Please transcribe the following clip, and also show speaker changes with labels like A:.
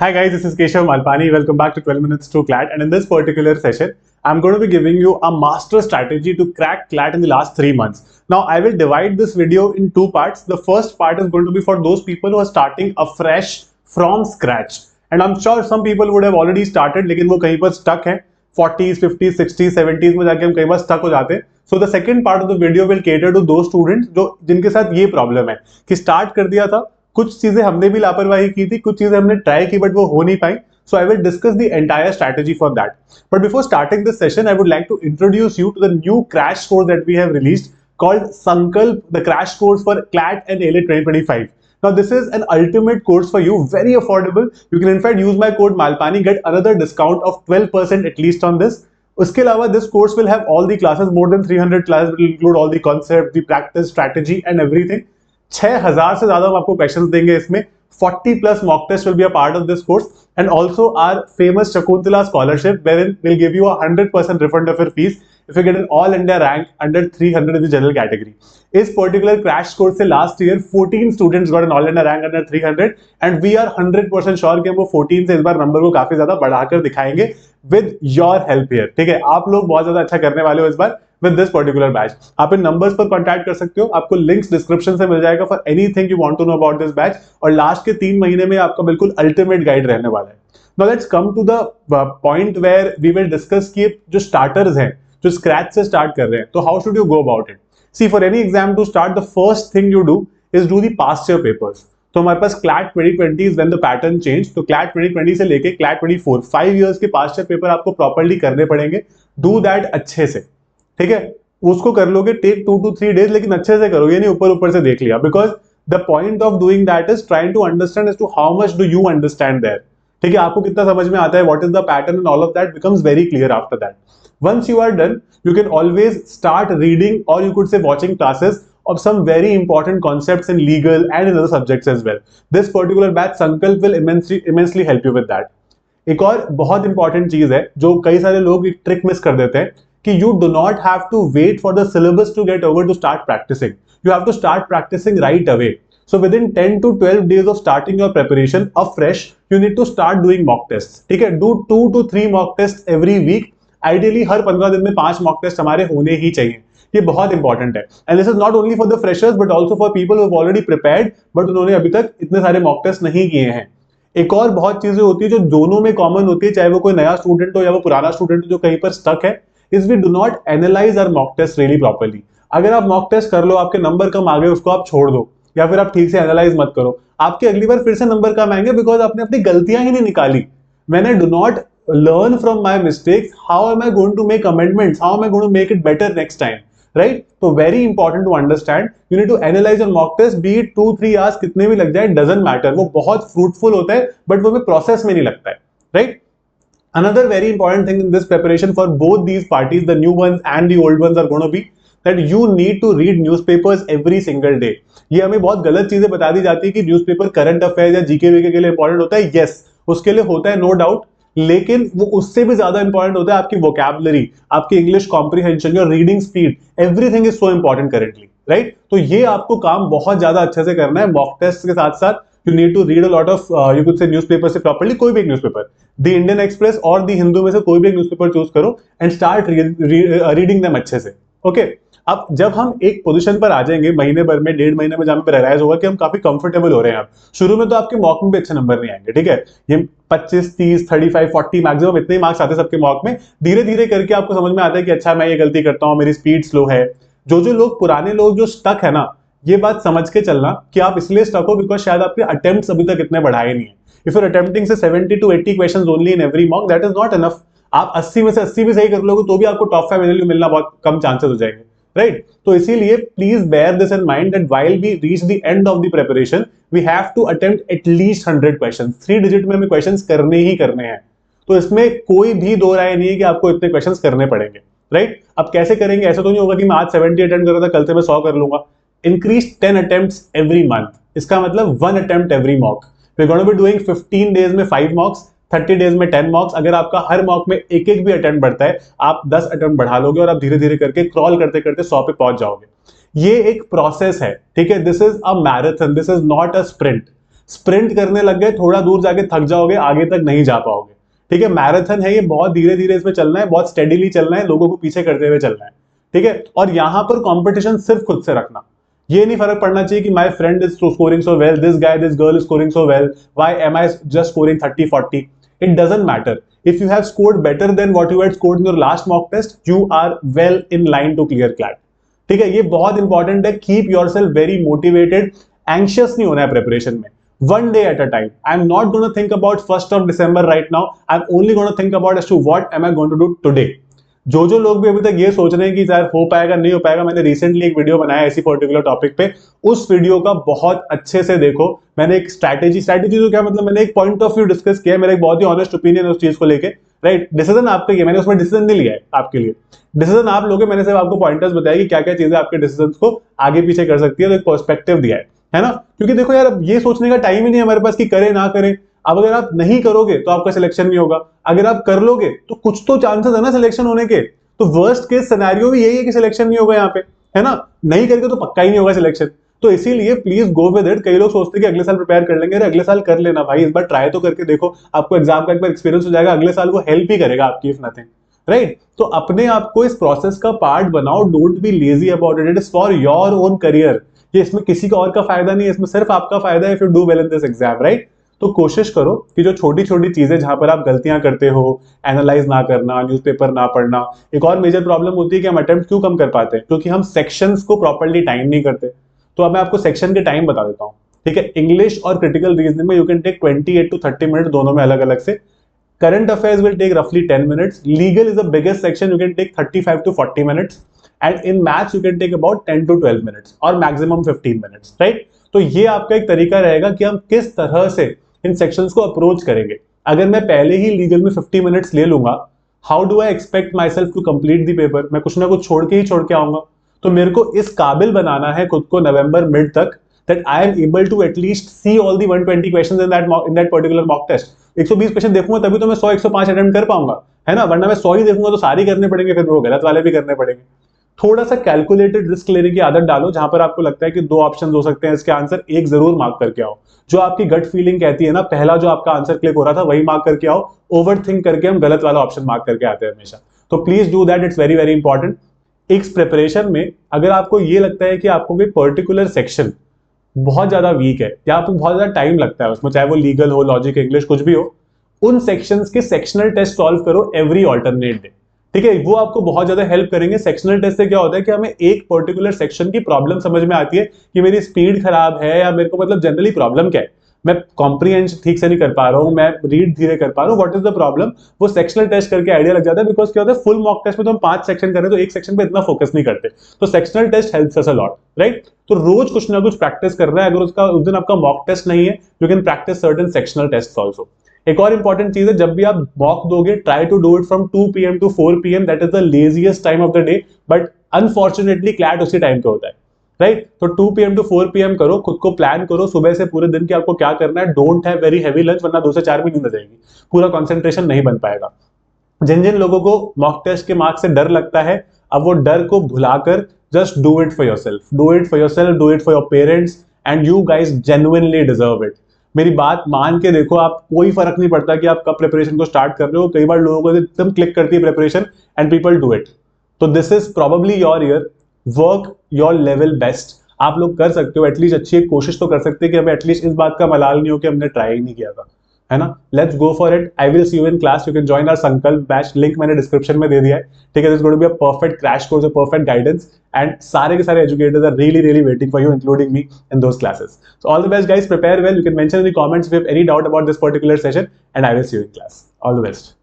A: Hi guys, this is Keshav Malpani. Welcome back to 12 Minutes to CLAT. And in this particular session, I'm going to be giving you a master strategy to crack CLAT in the last 3 months. Now, I will divide this video in two parts. The first part is going to be for those people who are starting afresh from scratch. And I'm sure some people would have already started, लेकिन वो कहीं पर stuck हैं. 40s, 50s, 60s, 70s में जाके हम कई बार stuck हो जाते हैं. So the second part of the video will cater to those students जो जिनके साथ ये problem है कि start कर दिया था, कुछ चीजें हमने भी लापरवाही की थी, कुछ चीजें हमने ट्राई की बट वो हो नहीं पाई. So I will discuss the entire strategy for that. But before starting this session, I would like to introduce you to the new crash course that we have released called Sankalp, the crash course for CLAT and ALA 2025. Now this is an ultimate course for you, very affordable. You can in fact use my code Malpani, get another discount of 12% at least on this. उसके अलावा this course will have all the classes, more than 300 classes, will include all the concepts, the practice, strategy and everything. 6000 से ज्यादा हम आपको questions देंगे इसमें. 40 plus mock test will be a part of this course, and also our famous Shakuntala scholarship, wherein we'll give you a 100% refund of your fees if you get an all India rank under 300 in the general category. इस particular crash course से last year 14 students got an all India rank under 300, and we are 100% sure कि हम वो 14 से इस बार number को काफी ज्यादा बढ़ाकर दिखाएंगे with your help here. ठीक है, आप लोग बहुत ज्यादा अच्छा करने वाले हो इस बार with this particular batch. आप इन नंबर्स पर कांटेक्ट कर सकते हो, आपको लिंक्स डिस्क्रिप्शन से मिल जाएगा for anything you want to know about this batch. और लास्ट के 3 महीने में आपका बिल्कुल अल्टीमेट गाइड रहने वाला है. Now let's come to the point where we will discuss कि जो स्टार्टर्स हैं, जो स्क्रैच से स्टार्ट कर रहे हैं, तो how should you go about it. See for any exam to start, the first thing you do is do the past year papers. तो हमारे पास CLAT 2020 is when the pattern change. तो CLAT 2020 से लेके CLAT 24 5 इयर्स के past year paper आपको properly करने पड़ेंगे. डू दैट अच्छे से, ठीक है. उसको कर लोगे, टेक 2 to 3 days, लेकिन अच्छे से करो, ये नहीं ऊपर ऊपर से देख लिया. Because the point of doing that is trying to understand as to how much do you understand there. ठीक है, आपको कितना समझ में आता है, what is the pattern and all of that becomes very clear after that. Once you are done, you can always start reading, or you could say watching classes of some very important concepts in legal and in other subjects as well. This particular batch Sankalp will immensely help you with that. एक और बहुत important चीज है जो कई सारे लोग एक ट्रिक मिस कर देते हैं कि you do not have to wait for the syllabus to get over to start practicing. You have to start practicing right away. So within 10 to 12 days of starting your preparation afresh, you need to start doing mock tests. ठीक है, do 2 to 3 mock tests every week. Ideally हर 15 दिन में 5 mock test हमारे होने ही चाहिए. ये बहुत इंपॉर्टेंट है. And this is not only for the freshers but also for people who have already prepared but उन्होंने अभी तक इतने सारे मॉक टेस्ट नहीं किए हैं. एक और बहुत चीजें होती है जो दोनों में कॉमन होती है, चाहे वो कोई नया स्टूडेंट हो या वो पुराना स्टूडेंट हो जो कहीं पर स्टक है, is we do not analyse our mock test really properly. अगर आप मॉक टेस्ट कर लो, आपके नंबर कम आ गए, उसको आप छोड़ दो, या फिर आप ठीक से एनालाइज मत करो, आपके अगली बार फिर से नंबर कम आएंगे बिकॉज आपने अपनी गलतियां ही नहीं निकाली. When I do not learn from my mistakes, how am I going to make amendments? How am I going to make it better next time? Right? So very important to understand. You need to analyze your mock test, be it 2-3 hours, कितने भी लग जाए, doesn't matter. वो बहुत fruitful होता है, but वो में process में नहीं लगता है. Right? Another very important thing in this preparation for both these parties, the new ones and the old ones, are going to be that you need to read newspapers every single day. ये हमें बहुत गलत चीजें बता दी जाती है कि newspaper current affairs या जीके वीके के लिए इंपॉर्टेंट होता है. Yes, उसके लिए होता है, नो डाउट, लेकिन वो उससे भी ज्यादा इंपॉर्टेंट होता है आपकी वोकैबुलरी, आपकी English comprehension, your reading speed, everything is so important currently. Right? तो ये आपको काम बहुत ज्यादा अच्छे से करना है. मॉक टेस्ट के साथ साथ you need to read a lot of, you could say newspaper से प्रॉपर्ली, कोई भी एक न्यूज़पेपर, द इंडियन एक्सप्रेस और द हिंदू में से कोई भी एक न्यूज़पेपर चूज करो एंड स्टार्ट रीडिंग देम अच्छे से. ओके, अब जब हम एक पोजीशन पर आ जाएंगे महीने भर में, 1.5 महीने में, जहां पे रियलाइज होगा कि हम काफी कंफर्टेबल हो रहे हैं. आप शुरू में तो आपके मॉक में भी अच्छे नंबर नहीं आएंगे, ठीक है, ये 25, 30, 35, 40 मैक्सिमम इतने मार्क्स आते हैं सबके मॉक में. धीरे धीरे करके आपको समझ में आता है कि अच्छा मैं ये गलती करता हूँ, मेरी स्पीड स्लो है. जो लोग पुराने लोग जो स्टक है ना, ये बात समझ के चलना कि आप इसलिए स्टक हो बिकॉज शायद आपके अटेम्प्ट्स अभी तक इतने बढ़ाए नहीं है. इफ यूर अटेम्प्टिंग से 70 to 80 questions only in every mock, that is not enough. आप 80 में से 80 भी सही कर लोगे तो भी आपको टॉप 5 वैल्यू मिलना बहुत कम चांसेस हो जाएंगे. राइट? तो इसीलिए please bear this in mind that while we reach the end of the preparation we have to attempt at least 100 questions. 3 digit में हमें क्वेश्चंस करने ही करने हैं. तो इसमें कोई भी दो राय नहीं है कि आपको इतने क्वेश्चंस करने पड़ेंगे. राइट? अब कैसे करेंगे? ऐसा तो नहीं होगा कि मैं आज 70 अटेम्प्ट कर रहा था, कल से मैं 100 कर लूंगा. Increase 10 attempts every month. इसका मतलब 1 attempt every mock. We are going to be doing 15 days में 5 मॉक्स, 30 डेज में 10 मॉक्स. अगर आपका हर मॉक में एक एक भी अटेम्प्ट बढ़ता है, आप 10 अटेम्प्ट बढ़ा लोगे और आप धीरे धीरे करके क्रॉल करते करते 100 पे पहुंच जाओगे. ये एक प्रोसेस है, ठीक है. This is a marathon, this is not a sprint. Sprint करने लग गए, थोड़ा दूर जाके थक जाओगे, आगे तक नहीं जा पाओगे। ठीक है, मैराथन है ये, बहुत धीरे धीरे इसमें चलना है, बहुत स्टेडीली चलना है, लोगों को पीछे करते हुए चलना है। ठीक है, और यहां पर कंपटीशन सिर्फ खुद से रखना। ये नहीं फर्क पड़ना चाहिए कि my friend is scoring so well, this guy this girl is scoring so well, why am I just scoring 30-40। It doesn't matter. If you have scored better than what you had scored in your last mock test, you are well in line to clear CLAT। ठीक है, ये बहुत important है। Keep yourself very motivated, anxious नहीं होना है preparation में। One day at a time. I'm not going to think about 1st of December right now. I'm only going to think about as to what am I going to do today। जो लोग भी अभी तक ये सोच रहे हैं कि यार हो पाएगा नहीं हो पाएगा, मैंने रिसेंटली एक वीडियो बनाया ऐसी पर्टिकुलर टॉपिक पे, उस वीडियो का बहुत अच्छे से देखो। मैंने एक स्ट्रैटेजी तो क्या मतलब, मैंने एक पॉइंट ऑफ व्यू डिस्कस किया, मेरा एक बहुत ही ऑनेस्ट ओपिनियन है उस चीज को लेके। राइट, डिसीजन आपका ही है, मैंने उसमें डिसीजन नहीं लिया है आपके लिए, डिसीजन आप लोगे, मैंने सिर्फ आपको पॉइंटर्स बताया कि क्या क्या चीजें आपके डिसीजन को आगे पीछे कर सकती है, तो एक पर्सपेक्टिव दिया है ना। क्योंकि देखो यार, अब ये सोचने का टाइम ही नहीं है हमारे पास कि करें ना करें। अब अगर आप नहीं करोगे तो आपका सिलेक्शन नहीं होगा, अगर आप कर लोगे तो कुछ तो चांसेस है ना सिलेक्शन होने के। तो वर्स्ट केस सिनेरियो भी यही है कि सिलेक्शन नहीं होगा यहाँ पे, है ना। नहीं करके तो पक्का ही नहीं होगा सिलेक्शन। तो इसीलिए प्लीज गो विद इट। कई लोग सोचते हैं कि अगले साल प्रिपेयर कर लेंगे, अरे अगले साल कर लेना भाई, इस बार ट्राई तो करके देखो, आपको एग्जाम का एक बार एक्सपीरियंस हो जाएगा, अगले साल वो हेल्प ही करेगा आपकी, इफ नथिंग। राइट, तो अपने आप को इस प्रोसेस का पार्ट बनाओ। Don't be lazy about it, it is for your own career. ये इसमें किसी का और का फायदा नहीं है, इसमें सिर्फ आपका फायदा है if you do well in this exam. Right, तो कोशिश करो कि जो छोटी छोटी चीजें जहां पर आप गलतियां करते हो, एनालाइज ना करना, न्यूज़पेपर ना पढ़ना। एक और मेजर प्रॉब्लम होती है कि हम अटेम्प्ट क्यों कम कर पाते हैं, क्योंकि हम सेक्शंस को प्रॉपर्ली टाइम नहीं करते। तो अब मैं आपको सेक्शन के टाइम बता देता हूं। ठीक है, इंग्लिश और क्रिटिकल रीजनिंग में you can take 28 to 30 minute, दोनों में अलग अलग से। करंट अफेयर्स विल टेक रफली 10 minutes. Legal is the biggest section, you can take 35 to 40 minutes. And in maths you can take about 10 to 12 minutes और maximum 15 minutes. Right, तो ये आपका एक तरीका रहेगा कि हम किस तरह से इन सेक्शंस को अप्रोच करेंगे। अगर मैं पहले ही लीगल में 50 मिनट्स ले लूंगा, how do I expect my self to complete the paper. मैं कुछ ना कुछ छोड़ के आऊंगा। तो मेरे को इस काबिल बनाना है खुद को नवंबर मिड तक, that I am able to at least see all the 120 questions in that particular mock test। 120 question देखूंगा तभी तो मैं 100-105 अटेम्प्ट कर पाऊंगा, है ना। वरना मैं 100 ही देखूंगा तो सारे करने पड़ेंगे, फिर वो गलत वाले भी करने पड़ेंगे। थोड़ा सा कैलकुलेटेड रिस्क लेने की आदत डालो, जहां पर आपको लगता है कि 2 ऑप्शन हो सकते हैं इसके आंसर, एक जरूर मार्क करके आओ। जो आपकी गट फीलिंग कहती है ना, पहला जो आपका आंसर क्लिक हो रहा था वही मार्क करके आओ। ओवर थिंक करके हम गलत वाला ऑप्शन मार्क करके आते हैं हमेशा। तो please do that, it's very very important. इस प्रिपरेशन में अगर आपको ये लगता है कि आपको कोई पर्टिकुलर सेक्शन बहुत ज्यादा वीक है या आपको बहुत ज्यादा टाइम लगता है उसमें, चाहे वो लीगल हो, लॉजिक, इंग्लिश, कुछ भी हो, उन सेक्शंस के सेक्शनल टेस्ट सॉल्व करो एवरी ऑल्टरनेट डे। ठीक है, वो आपको बहुत ज्यादा हेल्प करेंगे। सेक्शनल टेस्ट से क्या होता है कि हमें एक पर्टिकुलर सेक्शन की प्रॉब्लम समझ में आती है कि मेरी स्पीड खराब है, या मेरे को मतलब जनरली प्रॉब्लम क्या है, मैं कॉम्प्रिहेंशन ठीक से नहीं कर पा रहा हूं, मैं रीड धीरे कर पा रहा हूं, व्हाट इज द प्रॉब्लम। वो सेक्शनल टेस्ट करके आइडिया लग जाता है। बिकॉज क्या होता है, फुल मॉक टेस्ट में तो हम 5 सेक्शन कर रहे हैं, तो एक सेक्शन पे इतना फोकस नहीं करते। तो sectional test helps us a lot. Right, तो रोज कुछ ना कुछ प्रैक्टिस कर रहा है। अगर उसका उस दिन आपका मॉक टेस्ट नहीं है, you can practice certain sectional test also. एक और इंपॉर्टेंट चीज है, जब भी आप मॉक दोगे, try to do it from 2 PM to 4 PM। That is the laziest time of the day, but unfortunately CLAT उसी टाइम पे होता है। राइट, तो 2 PM to 4 PM करो, खुद को प्लान करो सुबह से पूरे दिन की आपको क्या करना है। Don't have very heavy lunch, वरना 2 से 4 भी नींद आ जाएगी, पूरा कंसंट्रेशन नहीं बन पाएगा। जिन जिन लोगों को मॉक टेस्ट के मार्क्स से डर लगता है, अब वो डर को भुलाकर just do it for yourself, do it for yourself, do it for your parents, and you guys genuinely deserve it. मेरी बात मान के देखो, आप कोई फर्क नहीं पड़ता कि आप कब प्रिपरेशन को स्टार्ट कर रहे हो। कई बार लोगों को एकदम क्लिक करती है preparation and people do it. तो this is probably your year, work your level best. आप लोग कर सकते हो, एटलीस्ट अच्छी एक कोशिश तो कर सकते हैं कि हमें एटलीस्ट इस बात का मलाल नहीं हो कि हमने ट्राई ही नहीं किया था, है ना। Let's go for it. I will see you in class. You can join our Sankalp batch, link मैंने डिस्क्रिप्शन में दे दिया है। ठीक है, this is going to be a perfect crash course, a perfect guidance, and सारे के सारे educators are really waiting for you, including me in those classes. So all the best guys, prepare well. You can mention in the comments if you have any doubt about this particular session, and I will see you in class. All the best.